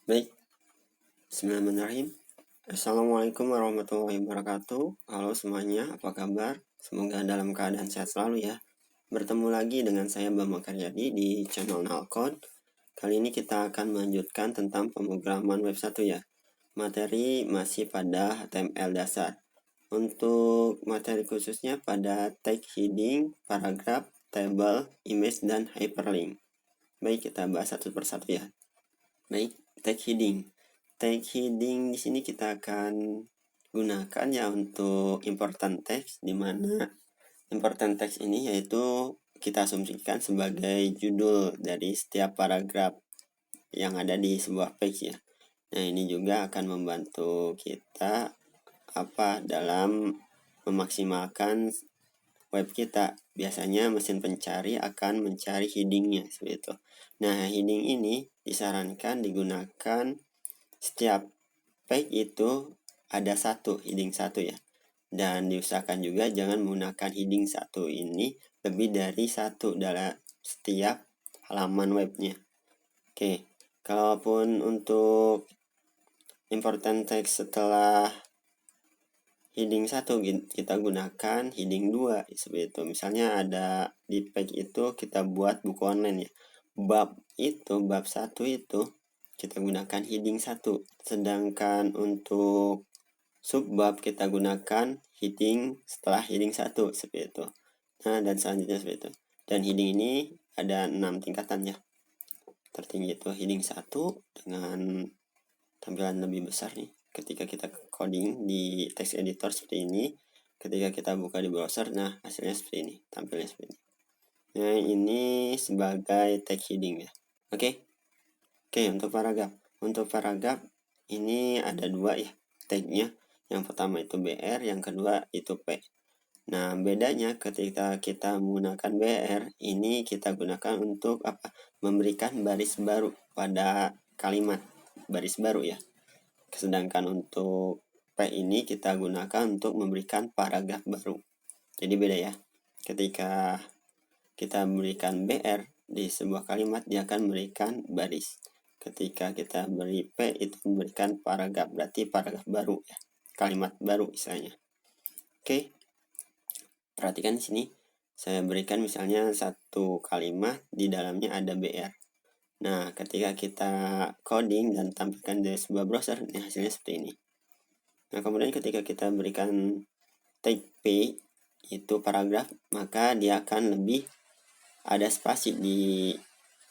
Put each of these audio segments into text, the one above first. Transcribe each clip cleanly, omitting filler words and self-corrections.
Baik, bismillahirrahmanirrahim. Assalamualaikum warahmatullahi wabarakatuh. Halo semuanya, apa kabar? Semoga dalam keadaan sehat selalu ya. Bertemu lagi dengan saya Bambang Karyadi di channel Nalcode. Kali ini kita akan melanjutkan tentang pemrograman web 1 ya. Materi masih pada HTML dasar. Untuk materi khususnya pada tag heading, paragraf, table, image, dan hyperlink. Baik, kita bahas satu persatu ya. Baik, tag heading. Tag heading di sini kita akan gunakan ya untuk important text, di mana important text ini yaitu kita asumsikan sebagai judul dari setiap paragraf yang ada di sebuah page ya. Nah, ini juga akan membantu kita dalam memaksimalkan web kita. Biasanya mesin pencari akan mencari headingnya seperti itu. Nah, heading ini disarankan digunakan setiap page itu ada satu heading satu ya. Dan diusahakan juga jangan menggunakan heading satu ini lebih dari satu dalam setiap halaman webnya. Oke, kalaupun untuk important text setelah heading 1 kita gunakan heading 2 seperti itu. Misalnya ada di page itu kita buat buku online ya. Bab 1 itu kita gunakan heading 1. Sedangkan untuk subbab kita gunakan heading setelah heading 1 seperti itu. Nah, dan selanjutnya seperti itu. Dan heading ini ada 6 tingkatan ya. Tertinggi itu heading 1 dengan tampilan lebih besar nih. Ketika kita coding di text editor seperti ini, ketika kita buka di browser, nah hasilnya seperti ini, tampilnya seperti ini. Nah, ini sebagai tag heading ya. Oke, untuk paragraf. Untuk paragraf ini ada dua ya tagnya. Yang pertama itu BR, yang kedua itu P. Nah, bedanya ketika kita menggunakan BR, ini kita gunakan untuk memberikan baris baru pada kalimat, baris baru ya. Sedangkan untuk P ini kita gunakan untuk memberikan paragraf baru. Jadi beda ya. Ketika kita memberikan BR di sebuah kalimat, dia akan memberikan baris. Ketika kita beri P itu memberikan paragraf, berarti paragraf baru ya. Kalimat baru istilahnya. Oke. Perhatikan di sini. Saya berikan misalnya satu kalimat, di dalamnya ada BR. Nah, ketika kita coding dan tampilkan di sebuah browser, ini hasilnya seperti ini. Nah, kemudian ketika kita berikan tag P, itu paragraf, maka dia akan lebih ada spasi di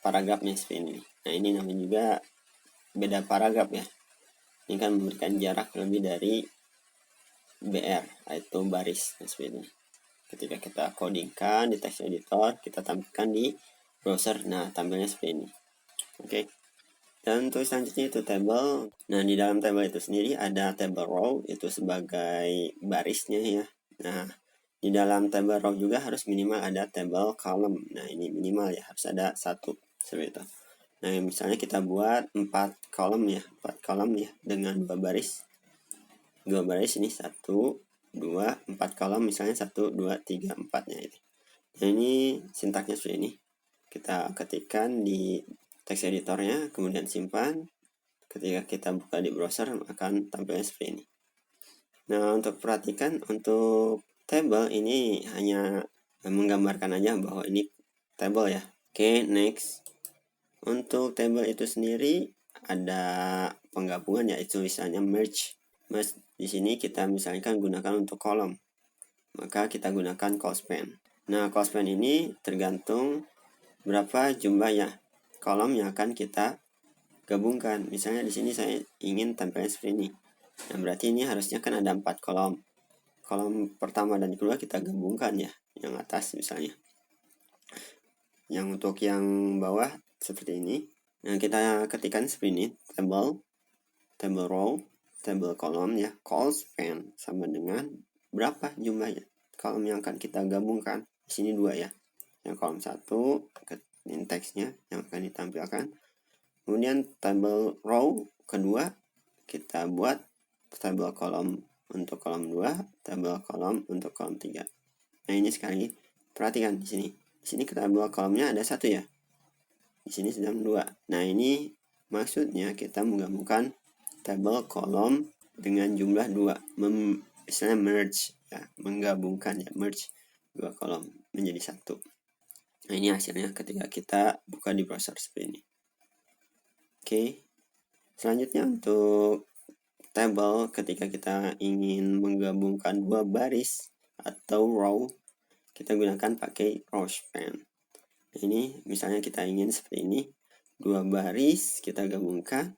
paragrafnya seperti ini. Nah, ini namanya juga beda paragraf ya. Ini kan memberikan jarak lebih dari BR, yaitu baris seperti ini. Ketika kita codingkan di text editor, kita tampilkan di browser, nah tampilnya seperti ini. Oke. Dan untuk selanjutnya itu table. Nah, di dalam table itu sendiri ada table row, itu sebagai barisnya ya. Nah, di dalam table row juga harus minimal ada table column. Nah, ini minimal ya, harus ada satu seperti itu. Nah, misalnya kita buat 4 kolom ya, 4 kolom ya dengan 2 baris. 2 baris ini 1, 2, 4 kolom misalnya 1, 2, 3, 4-nya ini. Nah, ini sintaksnya seperti ini. Kita ketikkan di text editornya, kemudian simpan. Ketika kita buka di browser akan tampilnya seperti ini. Nah, untuk perhatikan untuk table ini hanya menggambarkan aja bahwa ini table ya. Oke, next. Untuk table itu sendiri ada penggabungan yaitu misalnya merge. Merge di sini kita misalkan gunakan untuk kolom. Maka kita gunakan cospan. Nah, cospan ini tergantung berapa jumlahnya kolom yang akan kita gabungkan. Misalnya di sini saya ingin tampilnya seperti ini. Nah, berarti ini harusnya kan ada 4 kolom. Kolom pertama dan kedua kita gabungkan ya, yang atas misalnya. Yang untuk yang bawah seperti ini. Nah, kita ketikkan seperti ini, table row, table column ya, cospan sama dengan berapa jumlahnya kolom yang akan kita gabungkan. Di sini 2 ya. Yang kolom 1 ini teksnya yang akan ditampilkan. Kemudian table row kedua kita buat table column untuk kolom 2, table column untuk kolom 3. Nah, ini sekali perhatikan di sini. Di sini table kolomnya ada 1 ya. Di sini sedang 2. Nah, ini Maksudnya kita menggabungkan tabel kolom dengan jumlah 2, misalnya merge ya, menggabungkan ya, merge 2 kolom menjadi 1. Nah, ini hasilnya ketika kita buka di browser seperti ini. Oke. Selanjutnya untuk tabel, ketika kita ingin menggabungkan 2 baris atau row, kita gunakan pakai row span. Ini misalnya kita ingin seperti ini, 2 baris kita gabungkan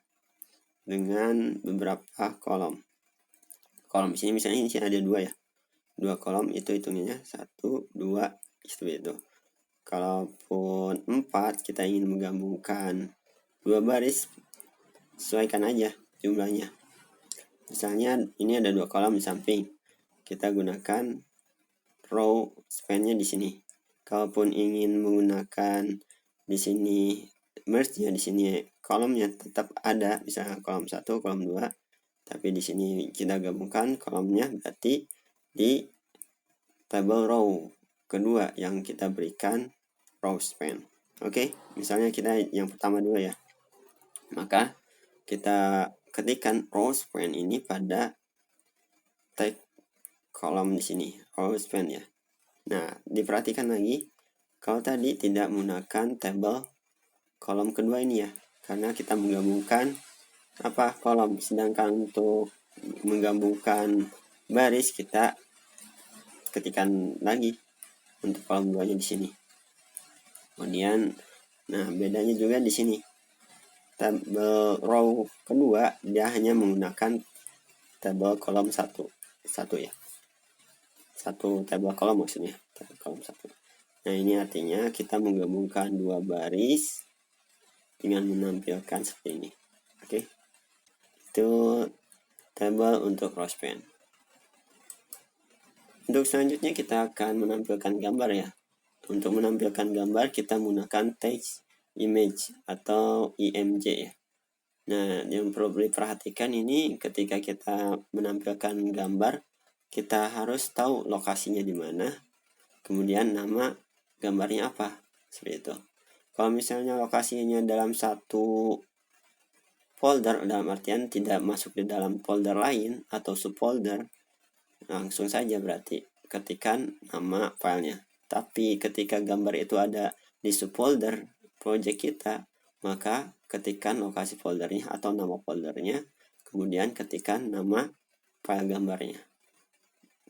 dengan beberapa kolom. Kolom di sini misalnya ini ada 2 ya. 2 kolom itu hitungannya 1, 2, seperti itu. Kalaupun 4 kita ingin menggabungkan 2 baris, sesuaikan aja jumlahnya. Misalnya ini ada 2 kolom di samping, kita gunakan row span-nya di sini. Kalaupun ingin menggunakan di sini merge ya, di sini kolomnya tetap ada, misalnya kolom 1, kolom 2, tapi di sini kita gabungkan kolomnya, berarti di tabel row kedua yang kita berikan row span. Oke, misalnya kita yang pertama dulu ya. Maka kita ketikkan row span ini pada tag kolom di sini, row span ya. Nah, diperhatikan lagi, kalau tadi tidak menggunakan tabel kolom kedua ini ya, karena kita menggabungkan kolom, sedangkan untuk menggabungkan baris kita ketikkan lagi untuk kolom 2-nya di sini. Kemudian, nah bedanya juga di sini. Tabel row kedua dia hanya menggunakan tabel kolom 1 ya. 1 tabel kolom maksudnya, tabel kolom 1. Nah, ini artinya kita menggabungkan 2 baris dengan menampilkan seperti ini. Oke. Itu tabel untuk row span. Untuk selanjutnya kita akan menampilkan gambar ya. Untuk menampilkan gambar kita menggunakan text image atau IMG ya. Nah, yang perlu diperhatikan ini ketika kita menampilkan gambar, kita harus tahu lokasinya di mana, kemudian nama gambarnya apa, seperti itu. Kalau misalnya lokasinya dalam satu folder, dalam artian tidak masuk di dalam folder lain atau subfolder, langsung saja berarti ketikkan nama filenya. Tapi ketika gambar itu ada di subfolder project kita, maka ketikkan lokasi foldernya atau nama foldernya, kemudian ketikkan nama file gambarnya.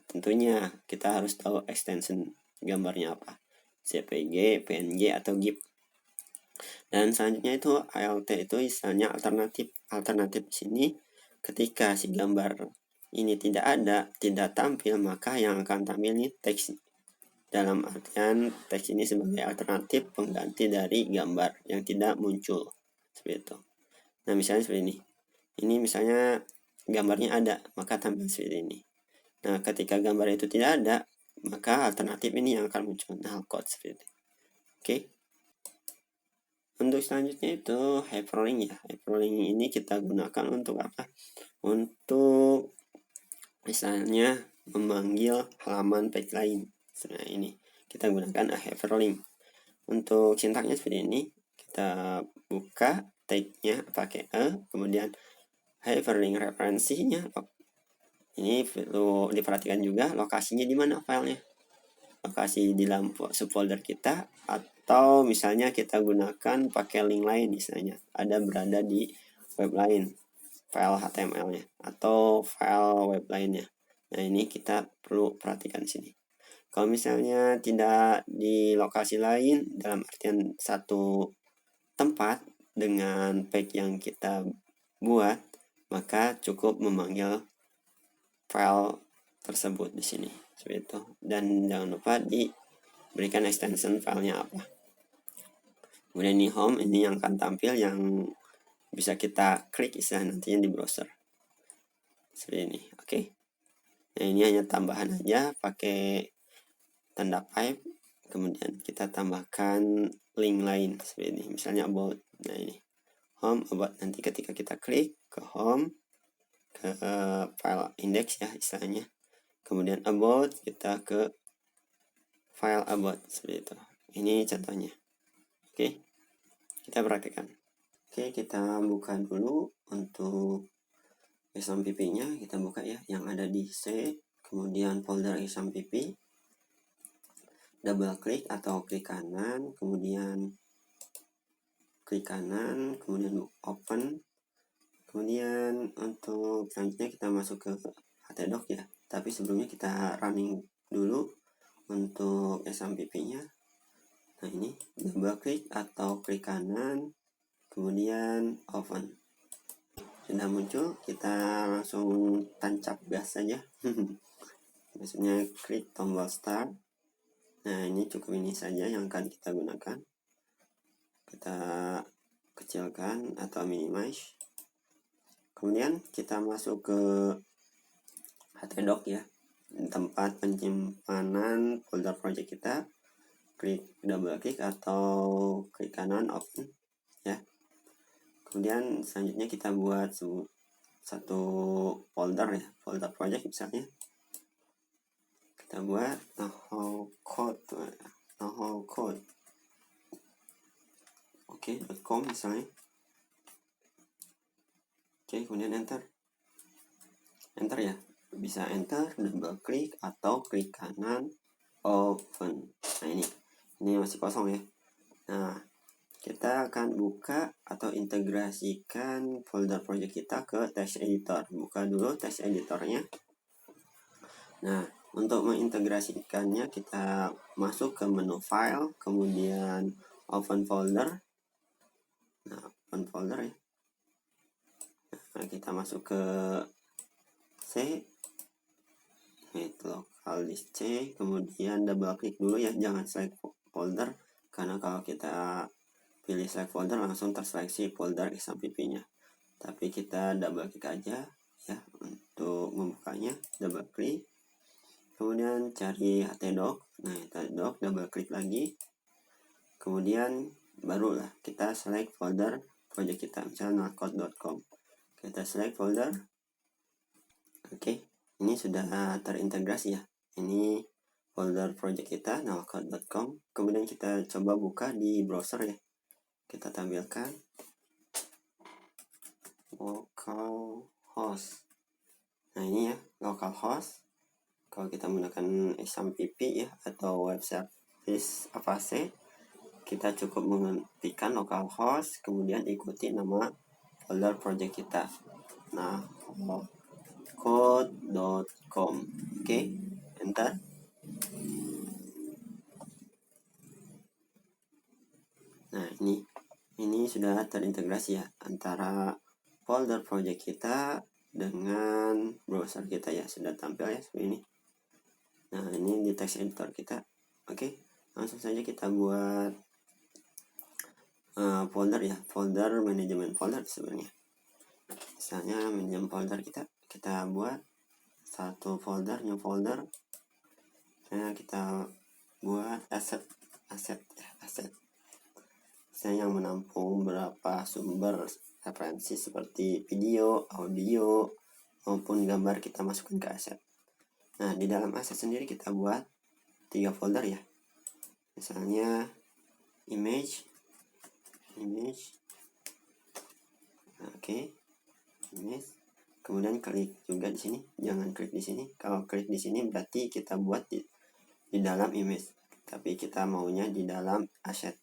Tentunya kita harus tahu extension gambarnya apa, JPG, PNG, atau GIF. Dan selanjutnya itu ALT itu istilahnya alternatif. Alternatif di sini ketika si gambar ini tidak tampil, maka yang akan tampil ini teks. Dalam artian teks ini sebagai alternatif pengganti dari gambar yang tidak muncul, seperti itu. Nah, misalnya seperti ini. Ini misalnya gambarnya ada, maka tampil seperti ini. Nah, ketika gambar itu tidak ada, maka alternatif ini yang akan muncul, null code seperti ini. Oke. Untuk selanjutnya itu hyperlink ya. Hyperlink ini kita gunakan untuk apa? Untuk misalnya memanggil halaman page lain. Nah, ini kita gunakan hyperlink. Untuk sintaknya seperti ini, kita buka tag-nya pakai kemudian hyperlink referensinya. Ini perlu diperhatikan juga lokasinya di mana filenya. Lokasi di dalam subfolder kita, atau misalnya kita gunakan pakai link lain, misalnya ada berada di web lain, file HTML-nya atau file web lainnya. Nah, ini kita perlu perhatikan di sini. Kalau misalnya tidak di lokasi lain, dalam artian satu tempat dengan page yang kita buat, maka cukup memanggil file tersebut di sini, seperti itu. Dan jangan lupa diberikan extension filenya apa. Kemudian ini home, ini yang akan tampil, yang bisa kita klik istilah nantinya di browser. Seperti ini, oke. Nah, ini hanya tambahan aja pakai tanda pipe, kemudian kita tambahkan link lain seperti ini, misalnya about. Nah, ini home, about, nanti ketika kita klik ke home, ke file index ya istilahnya, kemudian about kita ke file about, seperti itu. Ini contohnya. Oke, kita perhatikan. Oke, kita buka dulu untuk XAMPP-nya. Kita buka ya, yang ada di C, kemudian folder XAMPP, double klik atau klik kanan, kemudian open. Kemudian untuk selanjutnya kita masuk ke htdoc ya, tapi sebelumnya kita running dulu untuk XAMPP-nya. Nah, ini double klik atau klik kanan, kemudian open. Sudah muncul, kita langsung tancap gas saja. Maksudnya klik tombol start. Nah, ini cukup ini saja yang akan kita gunakan. Kita kecilkan atau minimize. Kemudian kita masuk ke htdoc ya, tempat penyimpanan folder project kita. Klik double klik atau klik kanan open ya. Kemudian selanjutnya kita buat satu folder ya, folder project misalnya. Kita buat know how code .com misalnya. Oke, kemudian enter ya, bisa enter, double klik atau klik kanan open. Nah, ini masih kosong ya. Nah, kita akan buka atau integrasikan folder project kita ke text editor. Buka dulu text editornya. Nah, untuk mengintegrasikannya kita masuk ke menu file, kemudian open folder. Nah, open folder ya. Nah, kita masuk ke C, itu lokal disk C, kemudian double klik dulu ya, jangan select folder, karena kalau kita pilih select folder langsung terseleksi folder XAMPP-nya. Tapi kita double klik aja ya untuk membukanya, double klik. Kemudian cari htdoc. Nah, htdoc double klik lagi. Kemudian barulah kita select folder project kita, misalnya notecode.com. Kita select folder. Oke, ini sudah terintegrasi ya. Ini folder project kita notecode.com. Kemudian kita coba buka di browser ya. Kita tampilkan localhost. Nah, ini ya, localhost. Kalau kita menggunakan XAMPP ya atau web service Avast, kita cukup mengetikkan localhost, kemudian ikuti nama folder project kita. Nah, code.com. Oke, enter. Nah, ini sudah terintegrasi ya antara folder project kita dengan browser kita ya, sudah tampil ya seperti ini. Nah, ini di text editor kita. Oke, langsung saja kita buat folder ya, folder manajemen folder sebenarnya. Misalnya manajemen folder kita buat satu folder, new folder. Nah, kita buat asset. Misalnya yang menampung beberapa sumber referensi seperti video, audio, maupun gambar kita masukkan ke aset. Nah, di dalam aset sendiri kita buat 3 folder ya. Misalnya image. Oke. Image. Kemudian klik juga di sini. Jangan klik di sini. Kalau klik di sini berarti kita buat di dalam image. Tapi kita maunya di dalam aset,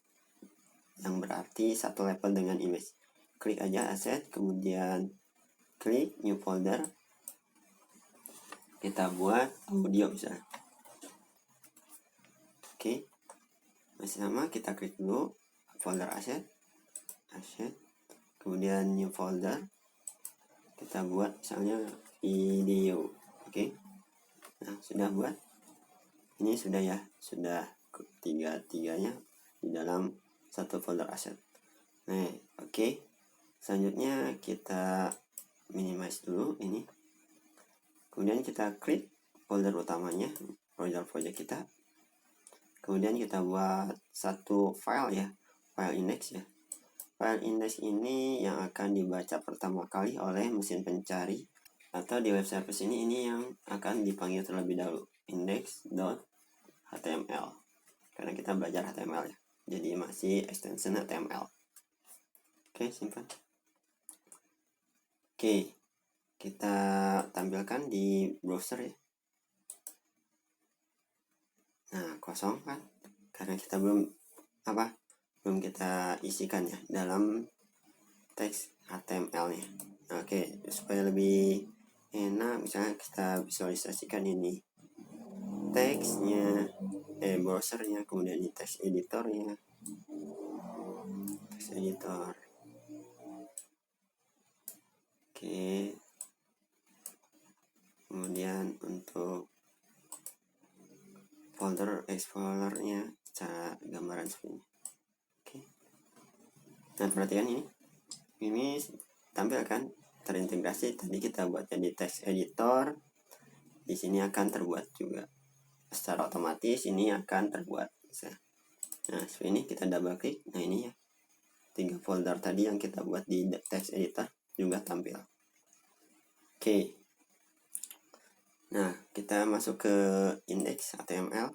yang berarti satu level dengan image. Klik aja aset, kemudian klik new folder. Kita buat audio misalnya. Oke, masih sama, kita klik dulu folder aset, kemudian new folder. Kita buat misalnya video. Oke, nah sudah buat. Ini sudah ya, sudah tiga-tiganya di dalam satu folder aset. Nah, oke. Selanjutnya kita minimize dulu ini. Kemudian kita klik folder utamanya, folder project kita. Kemudian kita buat satu file ya, file index ya. File index ini yang akan dibaca pertama kali oleh mesin pencari, atau di web service ini yang akan dipanggil terlebih dahulu, index.html. Karena kita belajar HTML ya, jadi masih extension HTML. Oke, simpan. Oke, kita tampilkan di browser ya. Nah, kosong kan? Karena kita belum kita isikan ya dalam teks HTML-nya. Oke, supaya lebih enak, misalnya kita visualisasikan ini teksnya, browsernya, kemudian di teks editornya, teks editor. Oke, kemudian untuk folder explorernya cara gambaran seperti ini. Oke, nah perhatikan ini tampilkan terintegrasi. Tadi kita buat jadi teks editor, di sini akan terbuat juga secara otomatis, ini akan terbuat. Nah, seperti ini kita double klik. Nah, ini ya 3 folder tadi yang kita buat di text editor juga tampil. Oke. Nah, kita masuk ke index HTML.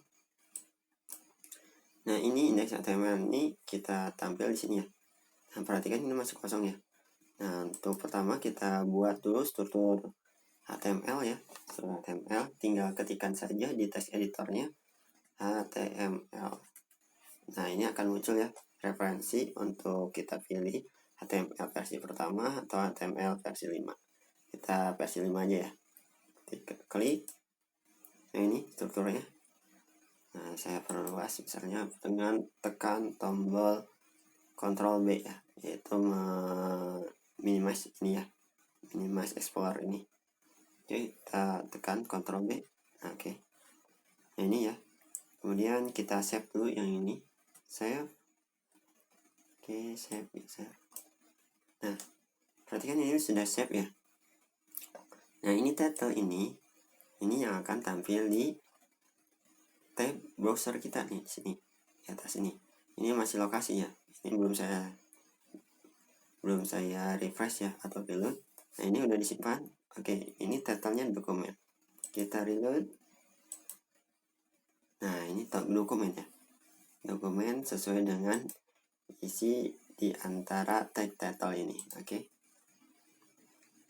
Nah, ini index HTML ini kita tampil di sini ya. Nah, perhatikan ini masih kosong ya. Nah, untuk pertama kita buat dulu struktur HTML ya. Struktur HTML tinggal ketikkan saja di text editornya HTML. Nah, ini akan muncul ya referensi untuk kita pilih HTML versi pertama atau HTML versi 5. Kita versi 5 aja ya. Klik. Nah, ini strukturnya. Nah, saya perluas misalnya dengan tekan tombol Ctrl B ya, yaitu minimize ini ya, minimize explorer ini. Oke, kita tekan Ctrl B. Nah, oke. Nah, ini ya. Kemudian kita save dulu yang ini. Save. Oke, save bisa. Nah, perhatikan ini sudah save ya. Nah, ini title ini yang akan tampil di tab browser kita nih, sini di atas ini. Ini masih lokasi ya. Ini belum saya refresh ya atau reload. Nah, ini udah disimpan. Oke, ini title-nya dokumen. Kita reload. Nah, ini dokumen ya. Dokumen sesuai dengan isi di antara tag title ini. Oke,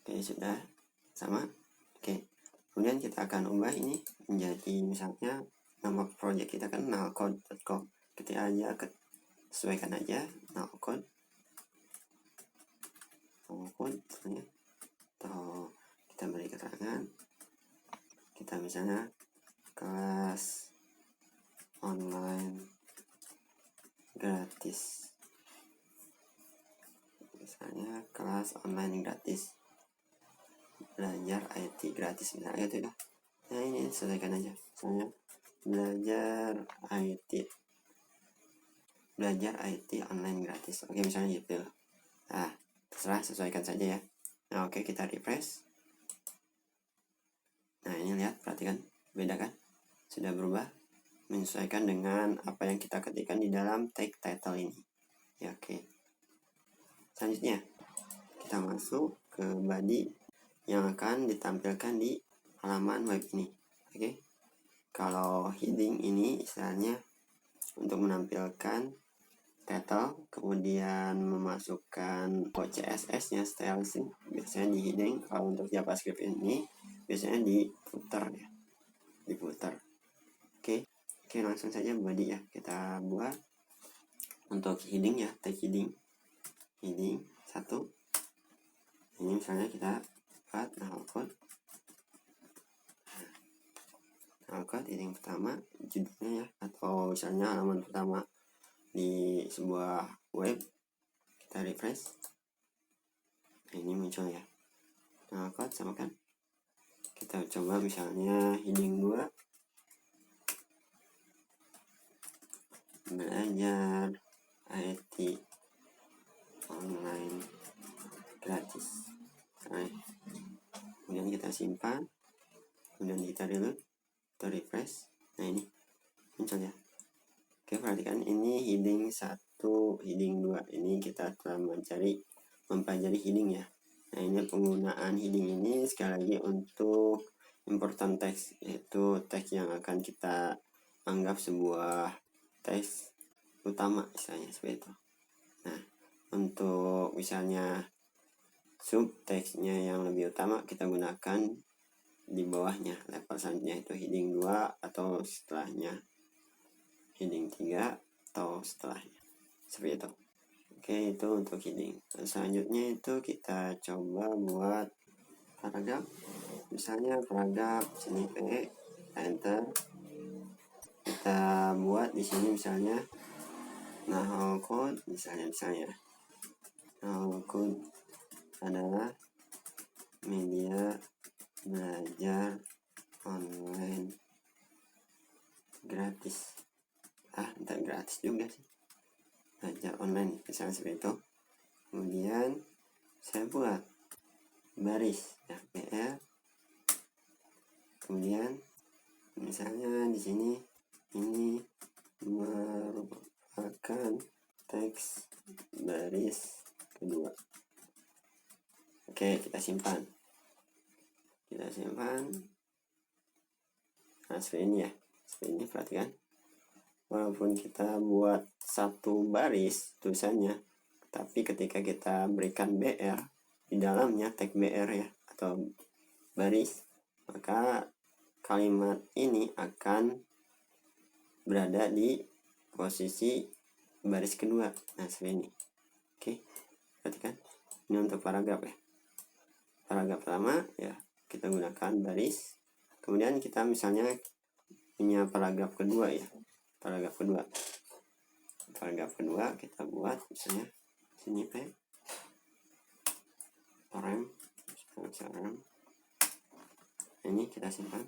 sudah sama. Oke, kemudian kita akan ubah ini menjadi misalnya nama project kita kan nullcode.com. Ketika aja sesuaikan aja nullcode misalnya, atau kita beri keterangan kita misalnya kelas online gratis, misalnya kelas online gratis, belajar IT gratis misalnya gitu ya. Nah, ini selesaikan aja misalnya belajar IT online gratis. Oke, misalnya gitu. Nah, terserah, sesuaikan saja ya. Nah, oke, kita refresh. Nah, ini lihat, perhatikan, beda kan? Sudah berubah, menyesuaikan dengan apa yang kita ketikkan di dalam tag title ini. Ya, oke. Selanjutnya, kita masuk ke body yang akan ditampilkan di halaman web ini. Oke. Kalau heading ini istilahnya untuk menampilkan title, kemudian memasukkan CSS-nya, styling, biasanya di heading. Kalau untuk JavaScript ini biasanya di footer ya, di footer. Oke, langsung saja body ya kita buat. Untuk heading ya, tag heading 1. Ini misalnya kita buat nullcode heading pertama, judulnya ya, atau misalnya halaman pertama di sebuah web. Kita refresh. Ini muncul ya nullcode, sama kan. Kita coba misalnya heading 2, belajar IT online gratis. Nah, kemudian kita simpan, kemudian kita reload atau refresh. Nah, ini muncul ya. Oke, perhatikan ini heading 1, heading 2. Ini kita telah mempelajari heading ya. Nah, ini penggunaan heading ini sekali lagi untuk important text, yaitu teks yang akan kita anggap sebuah teks utama, misalnya seperti itu. Nah, untuk misalnya subteksnya yang lebih utama kita gunakan di bawahnya. Level selanjutnya itu heading 2 atau setelahnya, heading 3 atau setelahnya, seperti itu. Oke, itu untuk heading. Selanjutnya itu kita coba buat paragraf. Misalnya paragraf sini P, enter. Kita buat di sini misalnya Nahal Code, misalnya Nahal Code adalah media belajar online gratis. Entar gratis juga sih, belajar online misalnya seperti itu. Kemudian saya buat baris ya, BR. Kemudian misalnya di sini ini merupakan teks baris kedua. Oke, kita simpan. Nah, seperti ini ya. Seperti ini, perhatikan. Walaupun kita buat satu baris tulisannya, tapi ketika kita berikan BR di dalamnya, tag BR ya, atau baris, maka kalimat ini akan berada di posisi baris kedua. Nah, seperti ini. Oke, perhatikan. Ini untuk paragraf ya. Paragraf pertama ya, kita gunakan baris. Kemudian kita misalnya punya paragraf kedua ya. Paragraf kedua kita buat misalnya sini P rem. Ini kita simpan.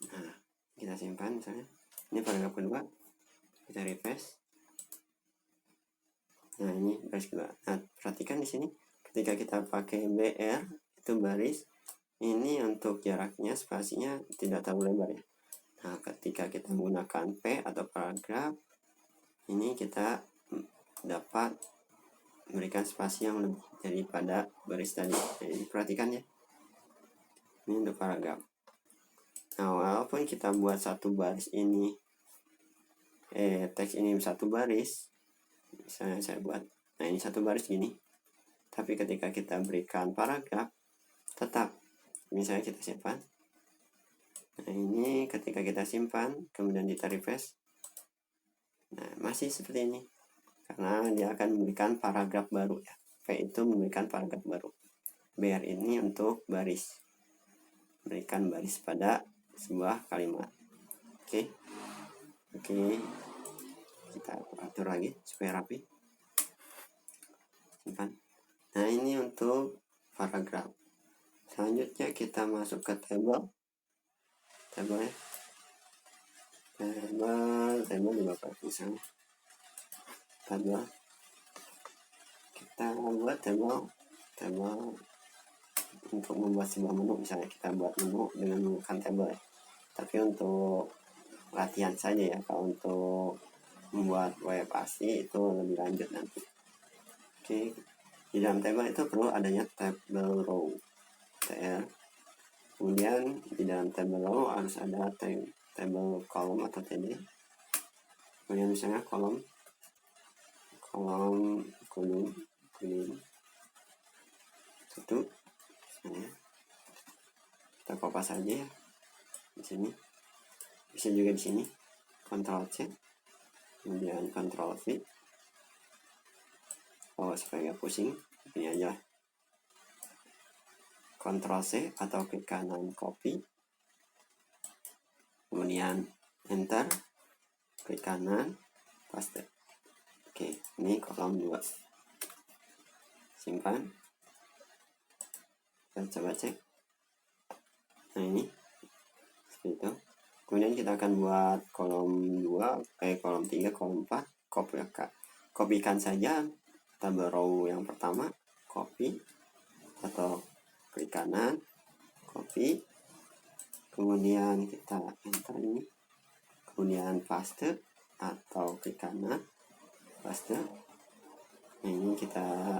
Nah, kita simpan misalnya. Ini paragraf kedua. Kita refresh. Nah, ini baris kedua. Nah, perhatikan di sini ketika kita pakai BR itu baris, ini untuk jaraknya spasinya tidak terlalu lebar ya. Nah, ketika kita menggunakan P atau paragraf, ini kita dapat memberikan spasi yang lebih daripada baris tadi. Jadi perhatikan ya. Ini untuk paragraf. Nah, walaupun kita buat satu baris ini, teks ini satu baris, misalnya saya buat, nah ini satu baris gini. Tapi ketika kita berikan paragraf, tetap, misalnya kita simpan. Nah, ini ketika kita simpan, kemudian kita refresh. Nah, masih seperti ini. Karena dia akan memberikan paragraf baru ya. P itu memberikan paragraf baru. BR ini untuk baris. Berikan baris pada sebuah kalimat. Oke. Kita atur lagi supaya rapi. Simpan. Nah, ini untuk paragraf. Selanjutnya kita masuk ke table ya. Table juga misalnya table. Kita buat table untuk membuat sebuah menu, misalnya kita buat menu dengan menggunakan table ya. Tapi untuk latihan saja ya. Kalau untuk membuat web asli itu lebih lanjut nanti. Oke, di dalam table itu perlu adanya table row tr. Kemudian di dalam table row harus ada table column atau td. Kemudian misalnya kolom satu, misalnya kita kopas saja ya di sini. Bisa juga di sini Ctrl C, kemudian Ctrl V. Supaya gak pusing, ini aja. Ctrl C atau klik kanan copy, kemudian enter, klik kanan paste. Oke, ini kolom 2. Simpan. Kita coba cek. Nah, ini seperti itu. Kemudian kita akan buat kolom 2, kolom 3, kolom 4. Kopikan saja table row yang pertama, copy atau klik kanan, copy. Kemudian kita enter ini. Kemudian paste atau klik kanan, paste. Nah, ini kita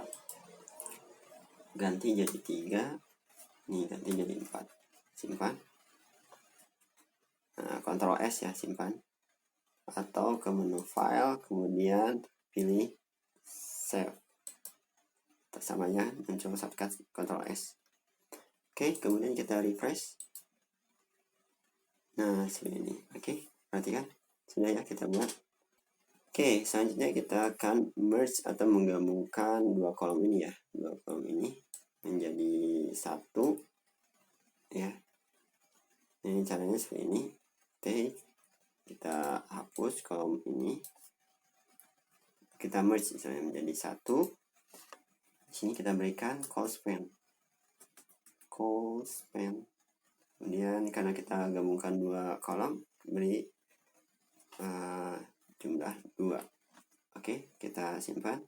ganti jadi 3. Ini ganti jadi 4. Simpan. Nah, Ctrl S ya, simpan. Atau ke menu file, kemudian pilih save. Samanya muncul shortcut Ctrl S. Oke, kemudian kita refresh. Nah, seperti ini. Oke, perhatikan. Sudah ya kita buat. Oke, selanjutnya kita akan merge atau menggabungkan dua kolom ini ya. Dua kolom ini menjadi satu. Ya. Ini caranya seperti ini. Oke, kita hapus kolom ini. Kita merge misalnya menjadi satu. Di sini kita berikan call span. Kemudian karena kita gabungkan dua kolom, beri jumlah 2. Oke, kita simpan.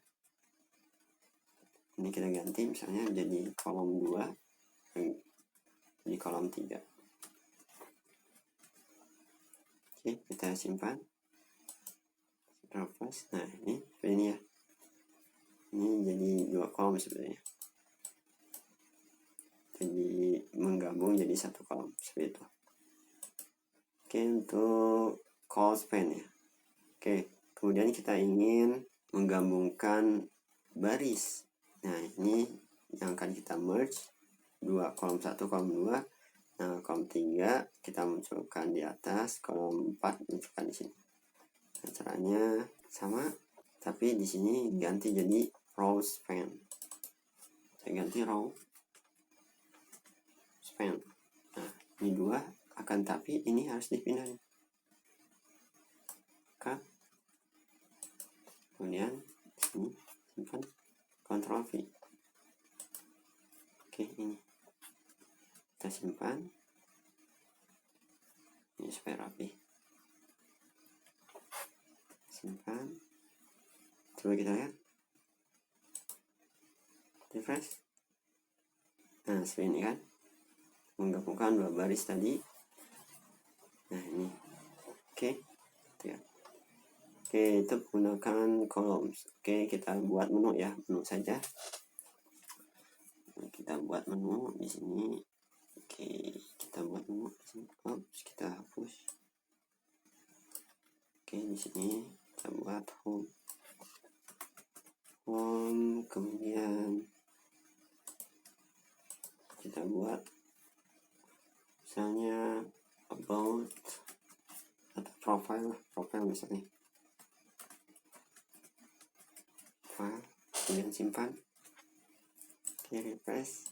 Ini kita ganti misalnya jadi kolom 2 di kolom 3. Oke, kita simpan. Refresh. Nah, ini ya. Ini jadi dua kolom sebenarnya. Jadi menggabung jadi satu kolom seperti itu. Oke, untuk call span ya. Oke, kemudian kita ingin menggabungkan baris. Nah, ini yang akan kita merge dua kolom 1, kolom 2. Nah, kolom 3 kita munculkan di atas, kolom 4 munculkan di sini. Nah, caranya sama, tapi di sini ganti jadi row span. Saya ganti row span. Nah, ini 2 akan, tapi ini harus dipindah. Kemudian sini simpan, Ctrl V. Oke, ini kita simpan. Ini supaya rapi. Simpan. Coba kita lihat. Refresh. Nah, seperti ini kan. Menggabungkan dua baris tadi. Nah, ini. Oke. Oke, itu menggunakan columns. Oke, kita buat menu ya, menu saja. Kita buat menu di sini. Oke, kita buat menu di sini. Oops, kita hapus. Oke, di sini kita buat home. Kemudian kita buat misalnya about atau profile misalnya. Kemudian simpan. Oke, refresh.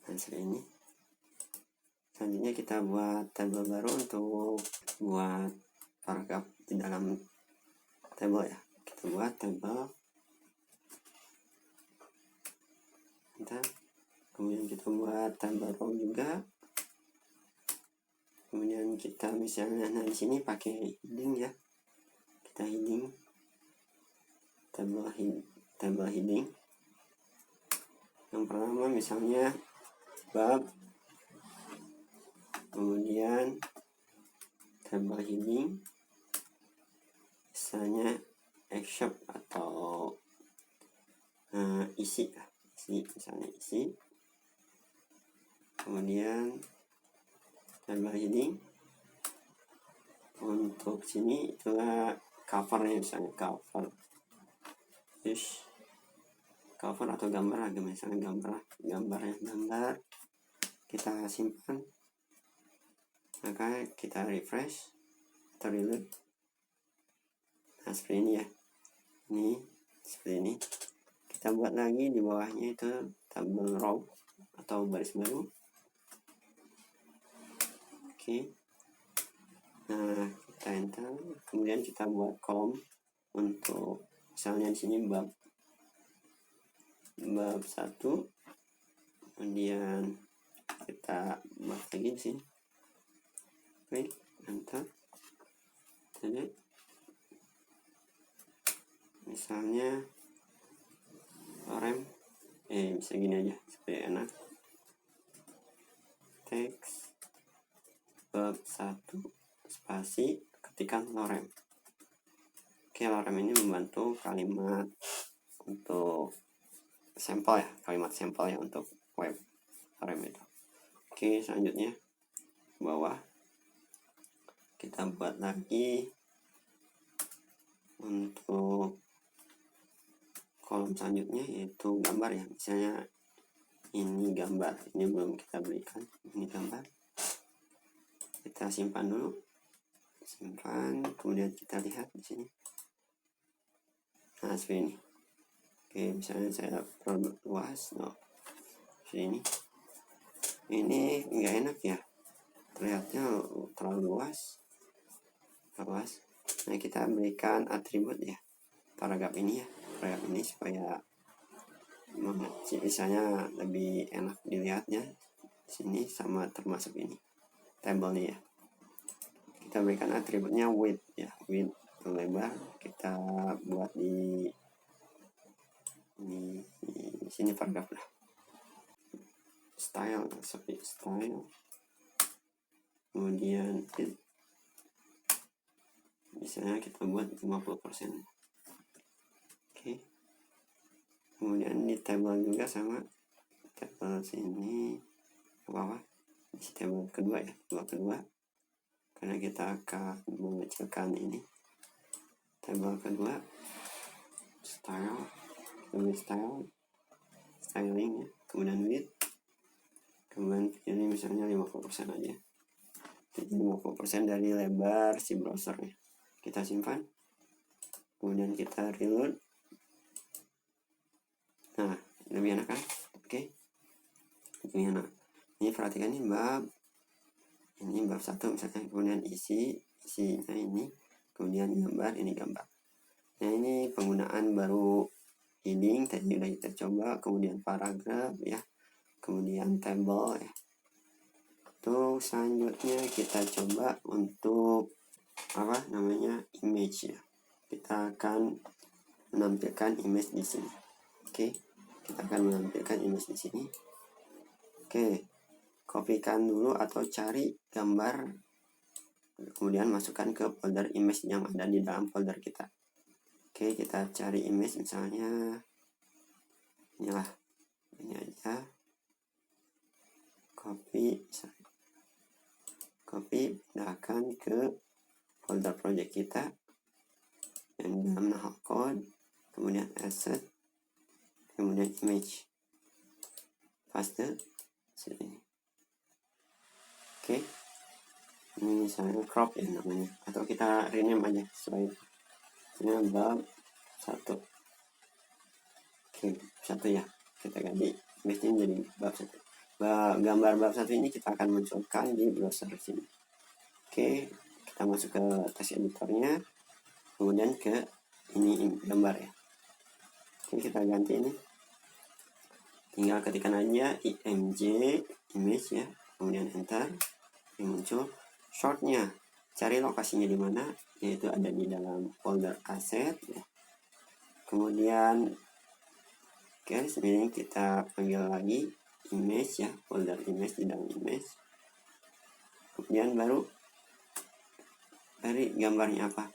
Nah, seperti ini. Selanjutnya kita buat tabel baru untuk buat paragraf di dalam tabel ya. Kita buat tabel. Kemudian kita buat tabel row juga. Kemudian kita misalnya, nah di sini pakai heading ya. Kita heading tabel heading. Yang pertama misalnya bab, kemudian tabel heading misalnya action atau isi misalnya isi. Kemudian tabel heading untuk sini itulah covernya, misalnya cover atau gambar, misalnya gambar kita simpan. Maka kita refresh atau reload. Nah, seperti ini ya. Ini seperti ini. Kita buat lagi di bawahnya itu tabel row atau baris baru. Oke. Nah, kita enter. Kemudian kita buat kolom untuk misalnya di sini bab 1. Kemudian kita buat lagi di sini. Oke, enter. Jadi misalnya lorem, bisa gini aja supaya enak. Teks bab 1 spasi ketikan lorem. Oke, lorem ini membantu kalimat untuk sampel ya, kalimat sampel ya untuk web lorem itu. Oke, selanjutnya bawah kita buat lagi untuk kolom selanjutnya yaitu gambar ya. Misalnya ini gambar, ini belum kita berikan, ini gambar. Kita simpan dulu, simpan, kemudian kita lihat di sini. Nah, seperti ini. Oke, misalnya saya perluas, ini nggak enak ya, terlihatnya terlalu luas. Nah, kita berikan atribut ya, paragraf ini supaya misalnya lebih enak dilihatnya. Sini sama termasuk ini tabelnya ya. Kita berikan atributnya width ya, width lebar. Kita buat di sini paragraf lah. Style seperti style, kemudian misalnya kita buat 50%. Oke. Kemudian di tabel juga sama, tabel sini ke bawah, di tabel kedua ya, kedua, karena kita akan mengecilkan ini. Tabel kedua, style, styling ya, kemudian width, kemudian ini misalnya 50% aja. Jadi 50% dari lebar si browsernya. Kita simpan, kemudian kita reload. Nah, lebih enak kan? Oke. Lebih enak. Ini perhatikan ini bab 1 misalnya, kemudian isinya ini, kemudian gambar, ini gambar. Nah, ini penggunaan baru heading tadi udah kita coba, kemudian paragraf ya, kemudian table ya. Untuk selanjutnya kita coba untuk image ya. Kita akan menampilkan image di sini. Oke, kita akan menampilkan image di sini. Oke, kopikan dulu atau cari gambar, kemudian masukkan ke folder image yang ada di dalam folder kita. Oke, kita cari image misalnya inilah, ini aja. Copy, pindahkan ke folder project kita yang dalam nah code, kemudian asset, kemudian image, paste sini. Oke, ini misalnya crop ya namanya, atau kita rename aja sesuai ini bab 1. Oke, 1 ya, kita ganti image ini jadi bab 1. Gambar bab 1 ini kita akan munculkan di browser sini. Oke, kita masuk ke text editornya, kemudian ke ini gambar ya. Oke, kita ganti ini, tinggal ketikkan aja img image ya, kemudian enter, yang muncul shortnya. Cari lokasinya di mana, yaitu ada di dalam folder asset ya. Kemudian sini kita panggil lagi image ya, folder image di dalam image. Kemudian baru cari gambarnya apa.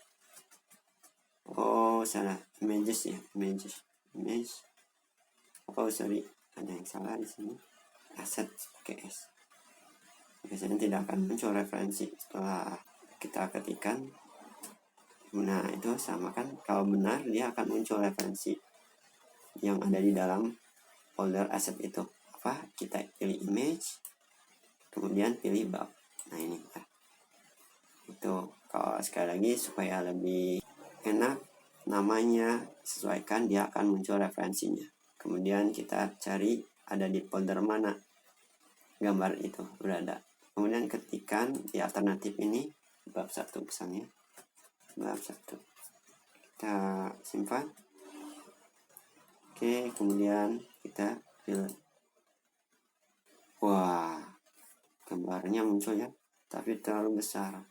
Oh, salah, image. Oh, sorry, ada yang salah di sini. Asset pakai S. Biasanya tidak akan muncul referensi setelah kita ketikkan. Nah, itu sama kan, kalau benar dia akan muncul referensi yang ada di dalam folder asset itu. Apa? Kita pilih image, kemudian pilih bab. Nah, ini ya. Itu kalau sekali lagi supaya lebih enak namanya sesuaikan, dia akan muncul referensinya. Kemudian kita cari ada di folder mana gambar itu udah ada. Kemudian ketikkan di alternatif ini bab 1 misalnya, bab 1. Kita simpan. Oke, kemudian kita pilih. Wah, gambarnya muncul ya, tapi terlalu besar.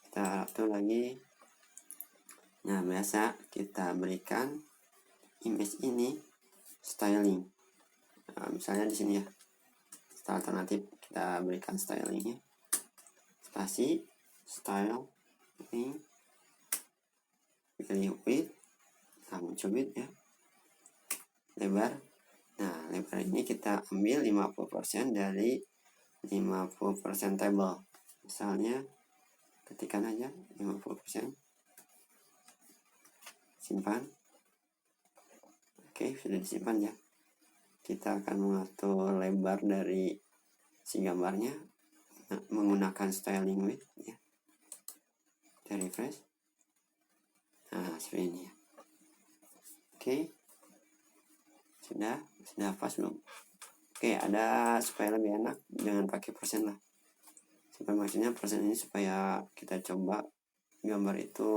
Kita atur lagi. Nah, biasa kita berikan image ini styling. Nah, misalnya di sini ya, alternatif kita berikan stylingnya, spasi style ini, pilih width. Nah, muncul width ya, lebar. Nah, lebar ini kita ambil 50% dari 50% table. Misalnya ketikkan aja 50%. simpan. Oke, sudah disimpan ya. Kita akan mengatur lebar dari si gambarnya menggunakan styling width ya. Kita refresh. Nah, seperti ini ya. Oke. Sudah pas belum? Oke, ada supaya lebih enak dengan pakai persen lah. Supaya maksudnya persen ini supaya kita coba gambar itu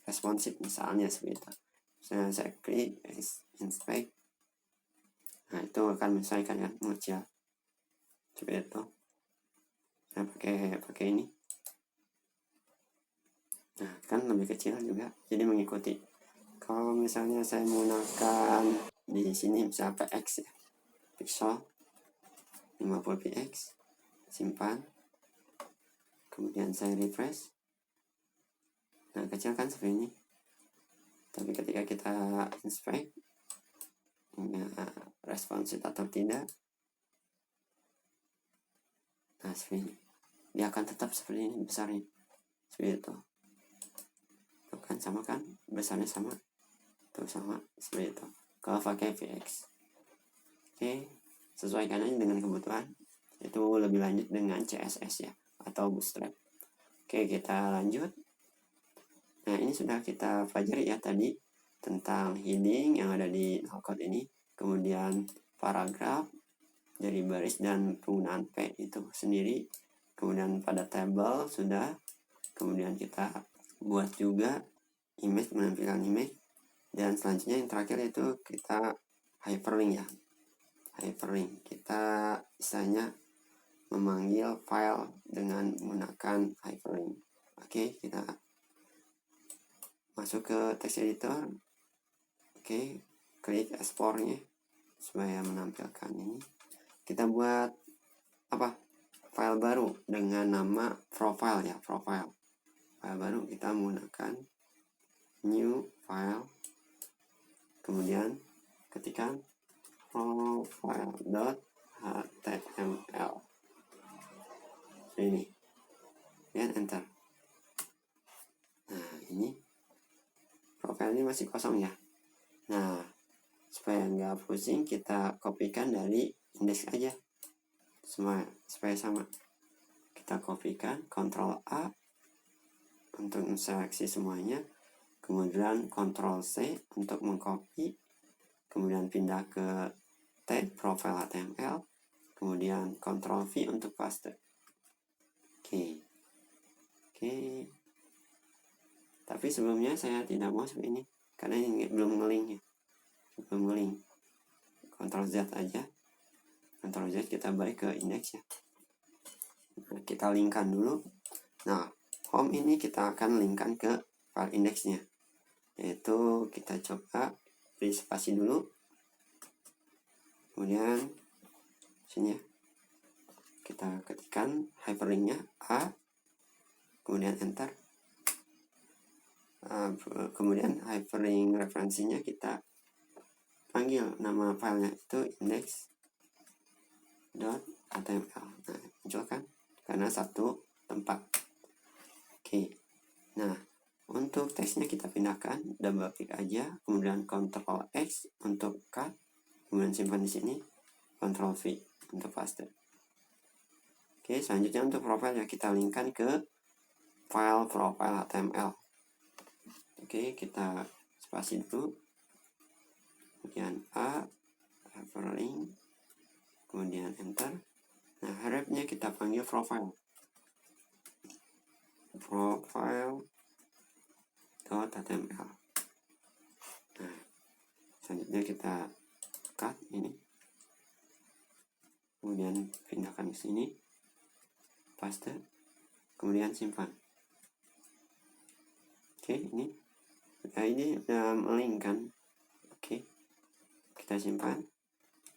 responsif, misalnya seperti itu. Misalnya saya klik inspect. Nah, itu akan menyesuaikan kan, mengecil. Seperti itu. Saya pakai ini. Nah, kan lebih kecil juga, jadi mengikuti. Kalau misalnya saya menggunakan di sini misalnya px ya, pixel 50 px, simpan, kemudian saya refresh. Nah, kecil kan seperti ini. Tapi ketika kita inspect, responsif atau tidak, nah seperti ini. Dia akan tetap seperti ini besarnya, seperti itu. Tuh kan sama kan, besarnya sama, tuh sama seperti itu. Kalau pakai VX, oke, sesuaikan aja dengan kebutuhan. Itu lebih lanjut dengan CSS ya, atau Bootstrap. Oke, kita lanjut. Nah, ini sudah kita pelajari ya tadi tentang heading yang ada di no code ini, kemudian paragraf dari baris dan penggunaan P itu sendiri, kemudian pada table sudah, kemudian kita buat juga image, menampilkan image, dan selanjutnya yang terakhir itu kita hyperlink ya. Hyperlink, kita misalnya memanggil file dengan menggunakan hyperlink. Oke, kita masuk ke text editor. Oke, klik exportnya supaya menampilkan ini. Kita buat apa? File baru dengan nama profile ya, profile. File baru kita menggunakan new file, kemudian ketikkan profile.html ini, dan enter. Nah, ini profile ini masih kosong ya. Nah, supaya nggak pusing, kita kopikan dari index aja semua supaya sama. Kita kopikan, Ctrl A untuk menseleksi semuanya, kemudian Ctrl C untuk mengcopy, kemudian pindah ke tag profile HTML, kemudian Ctrl V untuk paste. Oke. Tapi sebelumnya saya tidak mau seperti ini karena ini belum ngelink ya, belum ngelink. Ctrl Z aja, Ctrl Z, kita balik ke index ya. Nah, kita linkkan dulu. Nah, home ini kita akan linkkan ke file indexnya, yaitu kita coba beri spasi dulu, kemudian sini ya, kita ketikkan hyperlinknya A, kemudian enter. Kemudian hyperlink referensinya kita panggil nama filenya itu index.html. Nah, muncul kan karena satu tempat. Oke. Nah, untuk teksnya kita pindahkan, double klik aja, kemudian Ctrl X untuk cut, kemudian simpan di sini, Ctrl V untuk paste. Oke, selanjutnya untuk profile ya, kita linkkan ke file profile HTML. Oke, kita spasi dulu, kemudian A, hyperlink, kemudian enter. Nah, hrefnya kita panggil profile.html. Nah, selanjutnya kita cut ini, kemudian pindahkan ke sini, paste, kemudian simpan. Oke, ini udah melink kan. Oke, kita simpan,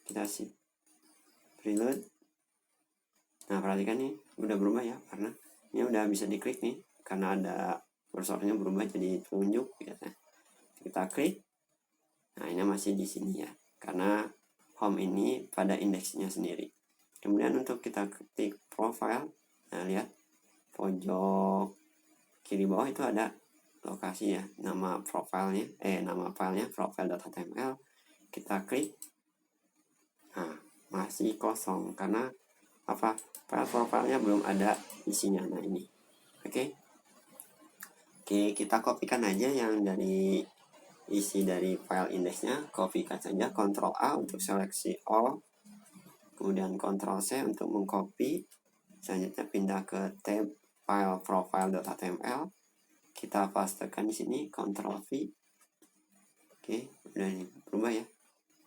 kita preload. Nah, perhatikan nih udah berubah ya, karena ini udah bisa diklik nih karena ada kursornya berubah jadi telunjuk ya. Kita klik. Nah, ini masih di sini ya, karena home ini pada indeksnya sendiri. Kemudian untuk kita klik profile, nah lihat pojok kiri bawah itu ada lokasi ya, nama profilnya, nama filenya profile.html. Kita klik. Nah, masih kosong karena apa? File profilnya belum ada isinya. Nah, ini. Oke, kita kopikan aja yang dari isi dari file indexnya. Kopikan saja, Ctrl A untuk seleksi all, kemudian Ctrl C untuk mengcopy. Selanjutnya pindah ke tab file profile.html. Kita pastekan di sini, Ctrl V. Oke, udah berubah ya,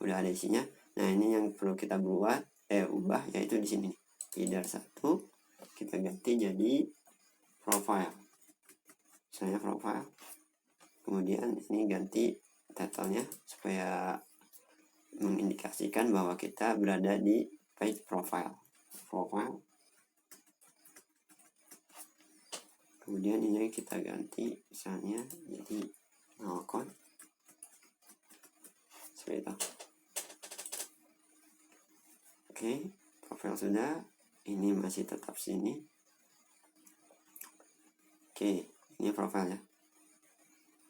udah ada isinya. Nah, ini yang perlu kita ubah yaitu di sini. Header 1 kita ganti jadi profile. Misalnya profile. Kemudian ini ganti title-nya supaya mengindikasikan bahwa kita berada di page profile. Kemudian ini kita ganti misalnya jadi null code seperti itu. Oke, profile sudah. Ini masih tetap sini. Oke, ini profile ya.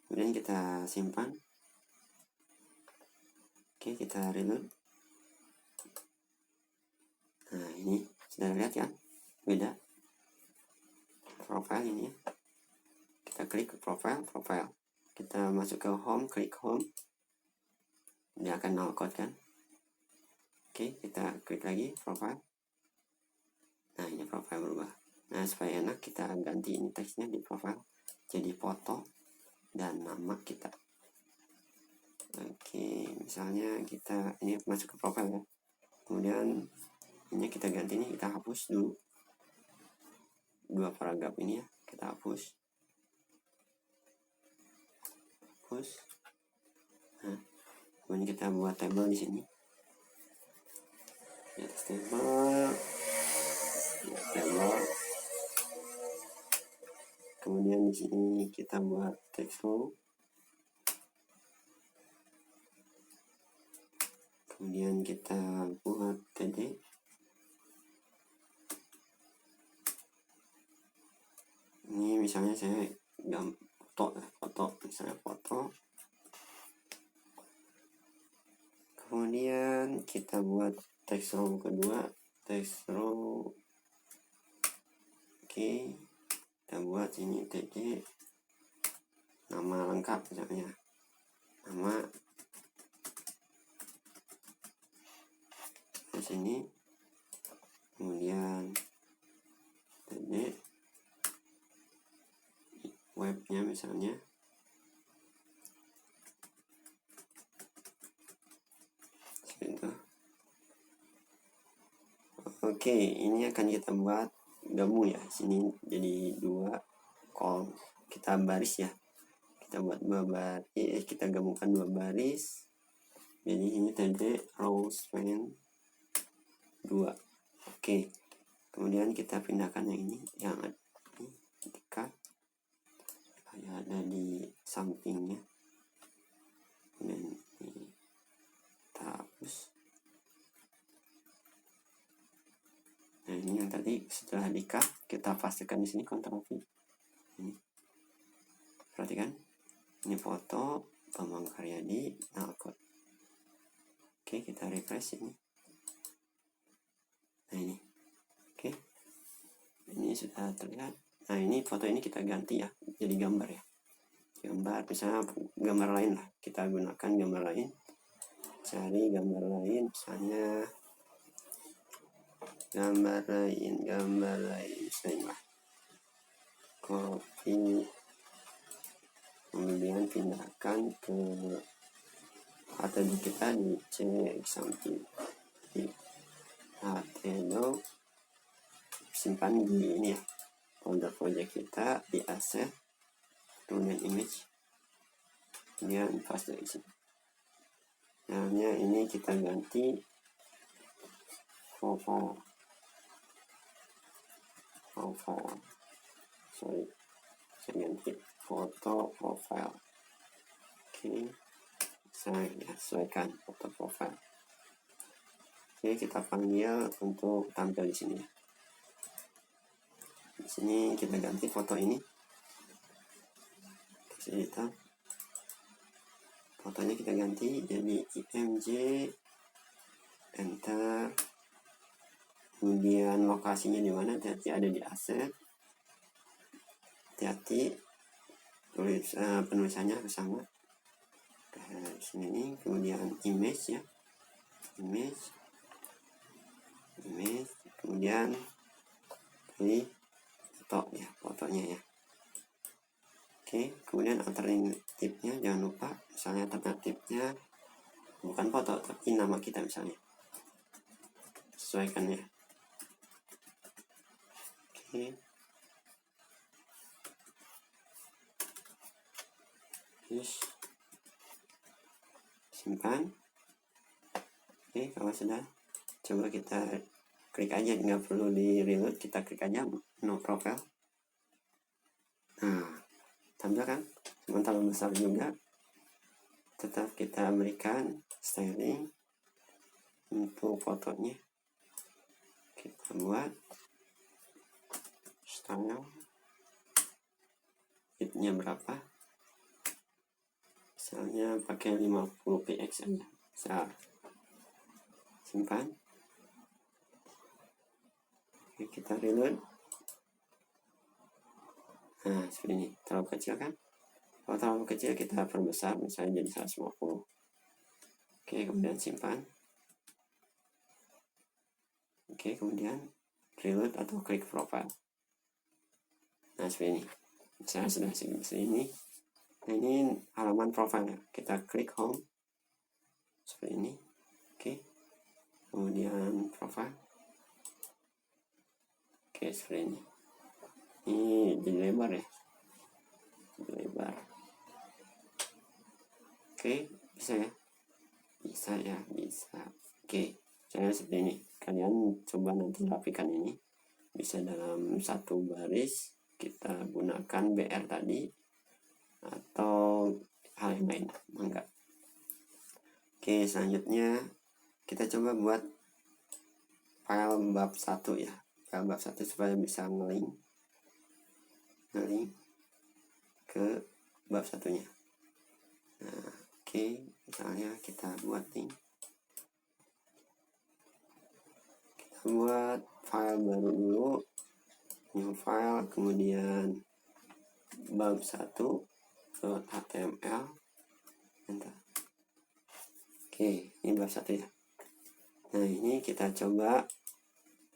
Kemudian kita simpan. Oke, kita reload. Nah, ini sudah lihat kan, beda profile ini ya. Kita klik profile. Kita masuk ke home, klik home. Dia akan null code kan. Oke, kita klik lagi profile. Nah, ini profile berubah. Nah, supaya enak kita ganti ini teksnya di profile jadi foto dan nama kita. Oke, misalnya kita ini masuk ke profile ya. Kemudian ini kita ganti nih, kita hapus dulu dua paragraf ini ya, kita hapus. Nah, kemudian kita buat table di sini. Di atas table. Kemudian di sini kita buat text row. Kemudian kita buat td. Ini misalnya saya foto, misalnya foto. Kemudian kita buat text row kedua, text row. Oke, kita buat ini td, nama lengkap misalnya, nama di sini. Kemudian td webnya misalnya. Seperti itu. Oke, ini akan kita buat gabung ya. Sini jadi 2 kolom. Kita baris ya. Kita buat 2 baris, kita gabungkan 2 baris. Jadi ini tadi row span 2. Oke. Kemudian kita pindahkan yang ini, yang ada ini dekat. Kayak ada di sampingnya. Dan ini kita hapus. Nah, ini yang tadi setelah di-cut, kita pastikan di sini Ctrl V. Ini. Perhatikan. Ini foto Bambang Karyadi, null code. Oke, kita refresh ini. Nah, ini. Oke. Ini sudah terlihat. Nah, ini foto ini kita ganti ya, jadi gambar ya. Gambar, misalnya gambar lain lah. Kita gunakan gambar lain. Cari gambar lain, misalnya gambar lain misalnya. Copy, kemudian pindahkan ke atau kita di cek samping di htdoc, simpan di ini ya, folder project kita di asset, kemudian image, kemudian paste di sini. Namanya ini kita ganti profile. Sorry, saya ganti foto profile. Oke, saya sesuaikan foto profile. Oke, kita panggil untuk tampil di sini. Di sini kita ganti foto ini. editor. Fotonya kita ganti jadi img, enter. Kemudian lokasinya di mana? Hati-hati ada di aset. Hati-hati penulisannya harus sama. Di sini nih, kemudian image ya, image, kemudian pilih foto ya, fotonya ya. Oke, kemudian alternatifnya jangan lupa, misalnya alternatifnya bukan foto tapi nama kita misalnya, sesuaikan ya. Oke, simpan. Oke, kalau sudah, coba kita klik aja, nggak perlu di reload, kita klik aja no profile. Nah, tampil kan, cuma terlalu besar juga. Tetap kita berikan styling untuk fotonya. Kita buat style, widthnya berapa, misalnya pakai 50 px aja. Bisa simpan. Oke, kita reload. Nah, seperti ini. Terlalu kecil kan? Kalau terlalu kecil kita perbesar, misalnya jadi 150. Oke, kemudian simpan. Oke, kemudian reload atau klik profile. Nah, seperti ini. Misalnya sudah seperti ini. Nah, ini halaman profile. Kita klik home. Seperti ini. Oke. Kemudian profile. Oke, seperti ini. Ini jadi lebar ya. Jadi lebar. Oke, bisa ya. Bisa ya, bisa. Oke, caranya seperti ini. Kalian coba nanti rapikan ini. Bisa dalam satu baris. Kita gunakan BR tadi. Atau hal yang lain. Enggak. Oke, selanjutnya kita coba buat file bab 1 ya. File bab 1 supaya bisa ngelink ke bab satunya. Nah, oke, misalnya kita buat link. Kita buat file baru dulu, new file, kemudian bab 1.html, enter. Oke, ini bab 1 ya. Nah, ini kita coba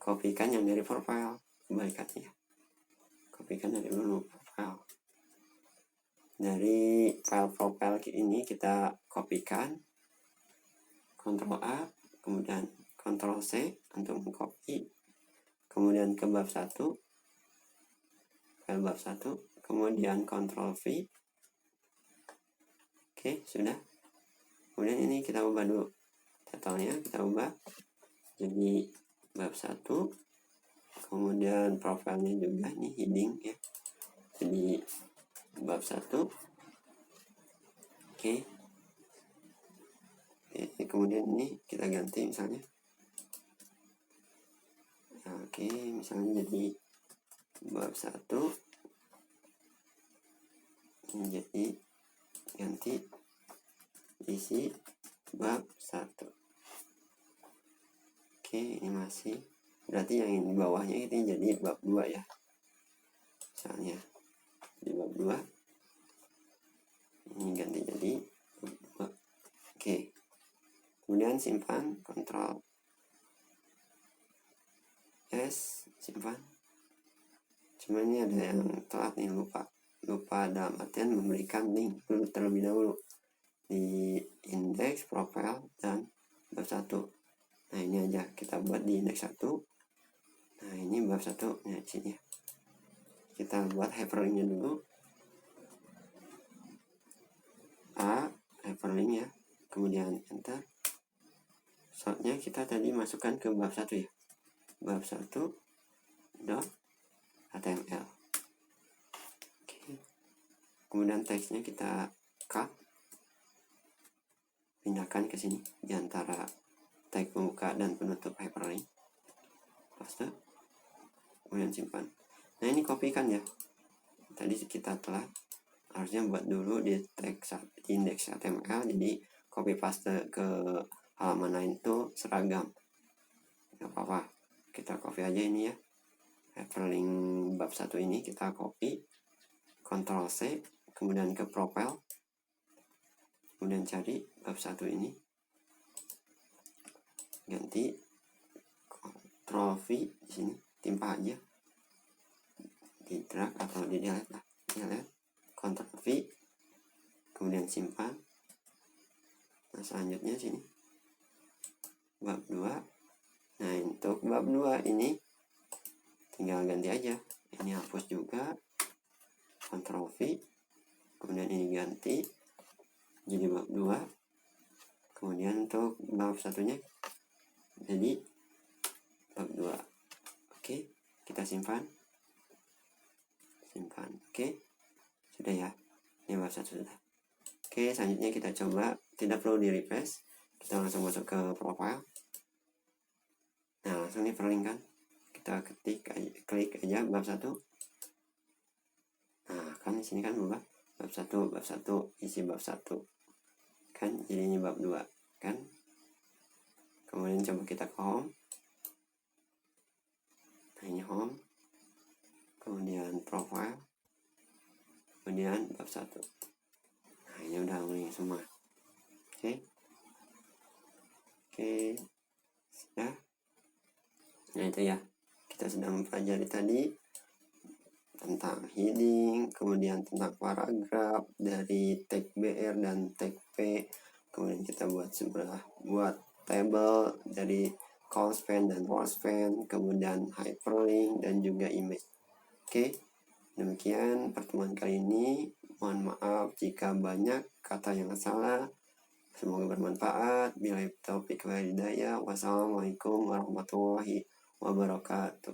kopikan yang dari profile, kebalikannya ya. Kopikan dari dulu profile. Dari file profile ini kita kopikan, Ctrl A, kemudian Ctrl C untuk mengcopy, kemudian ke bab 1, file bab 1, kemudian Ctrl V. Oke, sudah. Kemudian ini kita ubah dulu title-nya, kita ubah jadi bab 1, kemudian profilnya juga nih heading ya, jadi bab 1. Oke. Kemudian ini kita ganti misalnya. Oke, misalnya jadi bab 1. Ini jadi ganti isi bab 1. Oke, ini masih. Berarti yang di bawahnya itu jadi bab 2 ya. Misalnya di bab 2. Ini ganti jadi bab 2. Oke. Kemudian simpan, Ctrl S, simpan. Cuma ini ada yang telat nih, lupa dalam artian memberikan link terlebih dahulu di indeks, profile, dan bab 1. Nah, ini aja kita buat di indeks 1. Nah, ini bab 1 ya, di sini. Kita buat hyperlinknya dulu. A, hyperlink ya. Kemudian enter. Shortnya kita tadi masukkan ke bab 1 ya. Bab 1.html. Oke. Kemudian teksnya kita cut. Pindahkan ke sini di antara tag pembuka dan penutup hyperlink. Paste. Kemudian simpan. Nah, ini kopikan ya. Tadi kita telah harusnya buat dulu di teks index HTML, jadi copy paste ke halaman lain itu seragam. Gak apa-apa, kita copy aja ini ya, hyperlink bab 1 ini kita copy, Ctrl C, kemudian ke profile, kemudian cari bab 1 ini, ganti Ctrl V di sini, timpa aja, di drag atau di delete lah, delete, Ctrl V, kemudian simpan. Nah selanjutnya sini bab 2. Nah untuk bab 2 ini tinggal ganti aja, ini hapus juga, Ctrl V, kemudian ini ganti jadi bab 2, kemudian untuk bab satunya jadi bab 2. Oke, kita simpan. Oke, sudah ya, ini bab 1 sudah. Oke, selanjutnya kita coba, tidak perlu di refresh, kita langsung masuk ke profile. Nah langsung nih perlink kan, kita klik aja bab 1. Nah kan di sini kan berubah bab 1, isi bab 1 kan, jadi ini bab 2 kan. Kemudian coba kita ke home. Nah ini home, kemudian profile, kemudian bab 1. Nah ini udah unik semua. Oke, sudah. Nah itu ya, kita sudah mempelajari tadi tentang heading, kemudian tentang paragraf dari tag BR dan tag P, kemudian kita buat table dari call span dan row span, kemudian hyperlink dan juga image. Oke, demikian pertemuan kali ini. Mohon maaf jika banyak kata yang salah. Semoga bermanfaat. Bila taufiq wal hidayah. Wassalamualaikum warahmatullahi wabarakatuh.